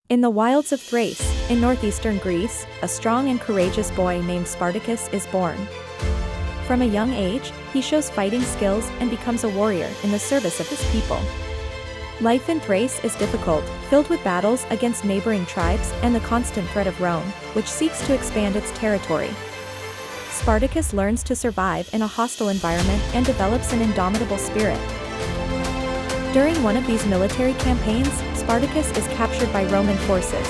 In the wilds of Thrace, in northeastern Greece, a strong and courageous boy named Spartacus is born. From a young age, he shows fighting skills and becomes a warrior in the service of his people. Life in Thrace is difficult, filled with battles against neighboring tribes and the constant threat of Rome, which seeks to expand its territory. Spartacus learns to survive in a hostile environment and develops an indomitable spirit. During one of these military campaigns, Spartacus is captured by Roman forces.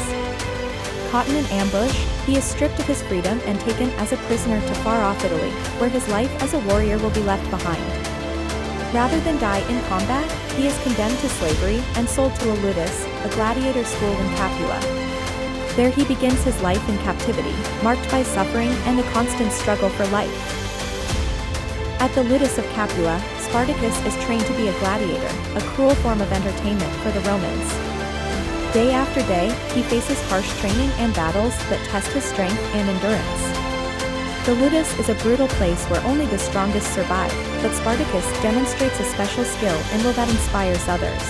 Caught in an ambush, he is stripped of his freedom and taken as a prisoner to far-off Italy, where his life as a warrior will be left behind. Rather than die in combat, he is condemned to slavery and sold to a ludus, a gladiator school in Capua. There he begins his life in captivity, marked by suffering and the constant struggle for life. At the ludus of Capua, Spartacus is trained to be a gladiator, a cruel form of entertainment for the Romans. Day after day, he faces harsh training and battles that test his strength and endurance. The ludus is a brutal place where only the strongest survive, but Spartacus demonstrates a special skill and will that inspires others.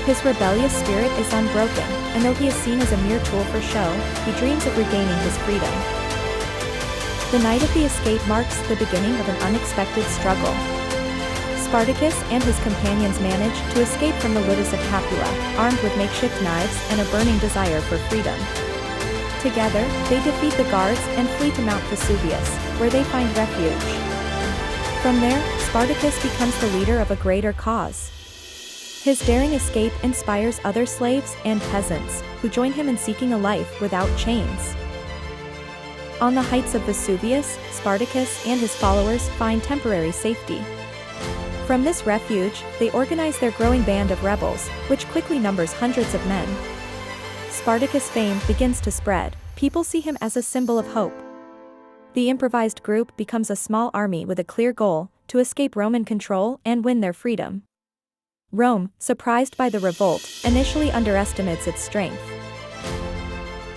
His rebellious spirit is unbroken, and though he is seen as a mere tool for show, he dreams of regaining his freedom. The night of the escape marks the beginning of an unexpected struggle. Spartacus and his companions manage to escape from the ludus of Capua, armed with makeshift knives and a burning desire for freedom. Together, they defeat the guards and flee to Mount Vesuvius, where they find refuge. From there, Spartacus becomes the leader of a greater cause. His daring escape inspires other slaves and peasants, who join him in seeking a life without chains. On the heights of Vesuvius, Spartacus and his followers find temporary safety. From this refuge, they organize their growing band of rebels, which quickly numbers hundreds of men. Spartacus' fame begins to spread. People see him as a symbol of hope. The improvised group becomes a small army with a clear goal: to escape Roman control and win their freedom. Rome, surprised by the revolt, initially underestimates its strength.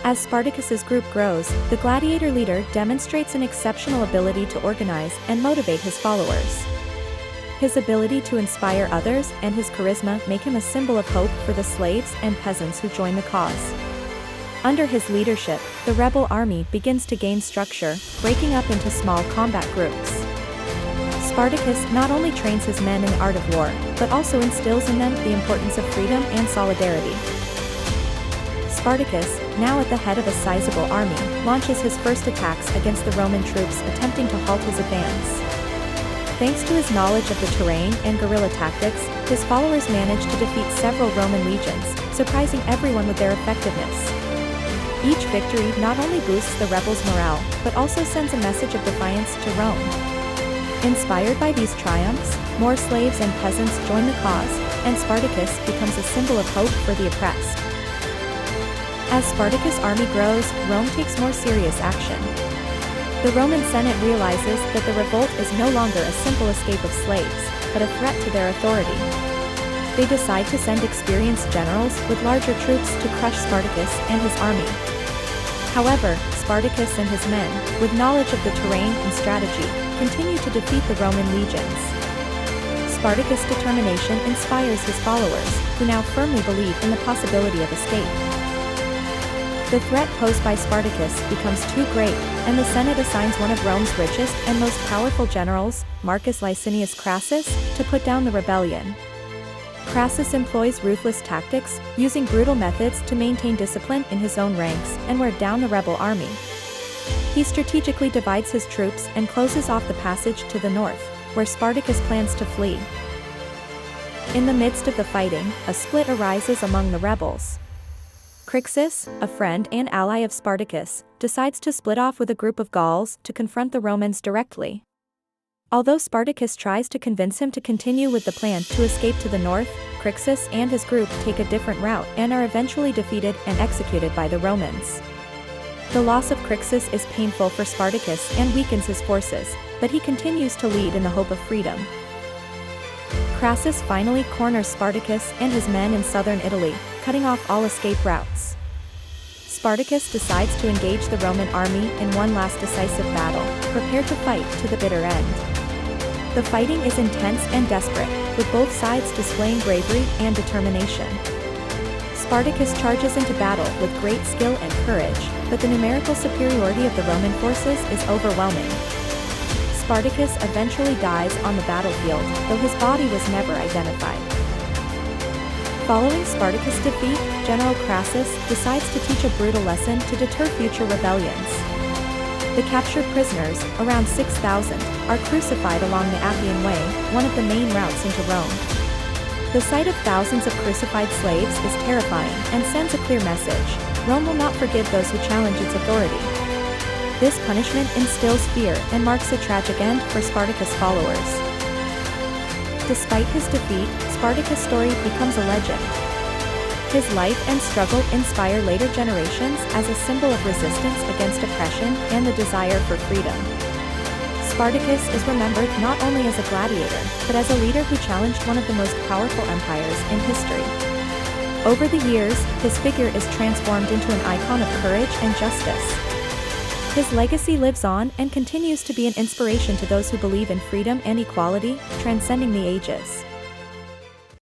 As Spartacus's group grows, the gladiator leader demonstrates an exceptional ability to organize and motivate his followers. His ability to inspire others and his charisma make him a symbol of hope for the slaves and peasants who join the cause. Under his leadership, the rebel army begins to gain structure, breaking up into small combat groups. Spartacus not only trains his men in the art of war, but also instills in them the importance of freedom and solidarity. Spartacus, now at the head of a sizable army, launches his first attacks against the Roman troops attempting to halt his advance. Thanks to his knowledge of the terrain and guerrilla tactics, his followers manage to defeat several Roman legions, surprising everyone with their effectiveness. Each victory not only boosts the rebels' morale, but also sends a message of defiance to Rome. Inspired by these triumphs, more slaves and peasants join the cause, and Spartacus becomes a symbol of hope for the oppressed. As Spartacus' army grows, Rome takes more serious action. The Roman Senate realizes that the revolt is no longer a simple escape of slaves, but a threat to their authority. They decide to send experienced generals with larger troops to crush Spartacus and his army. However, Spartacus and his men, with knowledge of the terrain and strategy, continue to defeat the Roman legions. Spartacus' determination inspires his followers, who now firmly believe in the possibility of escape. The threat posed by Spartacus becomes too great, and the Senate assigns one of Rome's richest and most powerful generals, Marcus Licinius Crassus, to put down the rebellion. Crassus employs ruthless tactics, using brutal methods to maintain discipline in his own ranks and wear down the rebel army. He strategically divides his troops and closes off the passage to the north, where Spartacus plans to flee. In the midst of the fighting, a split arises among the rebels. Crixus, a friend and ally of Spartacus, decides to split off with a group of Gauls to confront the Romans directly. Although Spartacus tries to convince him to continue with the plan to escape to the north, Crixus and his group take a different route and are eventually defeated and executed by the Romans. The loss of Crixus is painful for Spartacus and weakens his forces, but he continues to lead in the hope of freedom. Crassus finally corners Spartacus and his men in southern Italy, cutting off all escape routes. Spartacus decides to engage the Roman army in one last decisive battle, prepared to fight to the bitter end. The fighting is intense and desperate, with both sides displaying bravery and determination. Spartacus charges into battle with great skill and courage, but the numerical superiority of the Roman forces is overwhelming. Spartacus eventually dies on the battlefield, though his body was never identified. Following Spartacus' defeat, General Crassus decides to teach a brutal lesson to deter future rebellions. The captured prisoners, around 6,000, are crucified along the Appian Way, one of the main routes into Rome. The sight of thousands of crucified slaves is terrifying and sends a clear message: Rome will not forgive those who challenge its authority. This punishment instills fear and marks a tragic end for Spartacus' followers. Despite his defeat, Spartacus' story becomes a legend. His life and struggle inspire later generations as a symbol of resistance against oppression and the desire for freedom. Spartacus is remembered not only as a gladiator, but as a leader who challenged one of the most powerful empires in history. Over the years, his figure is transformed into an icon of courage and justice. His legacy lives on and continues to be an inspiration to those who believe in freedom and equality, transcending the ages.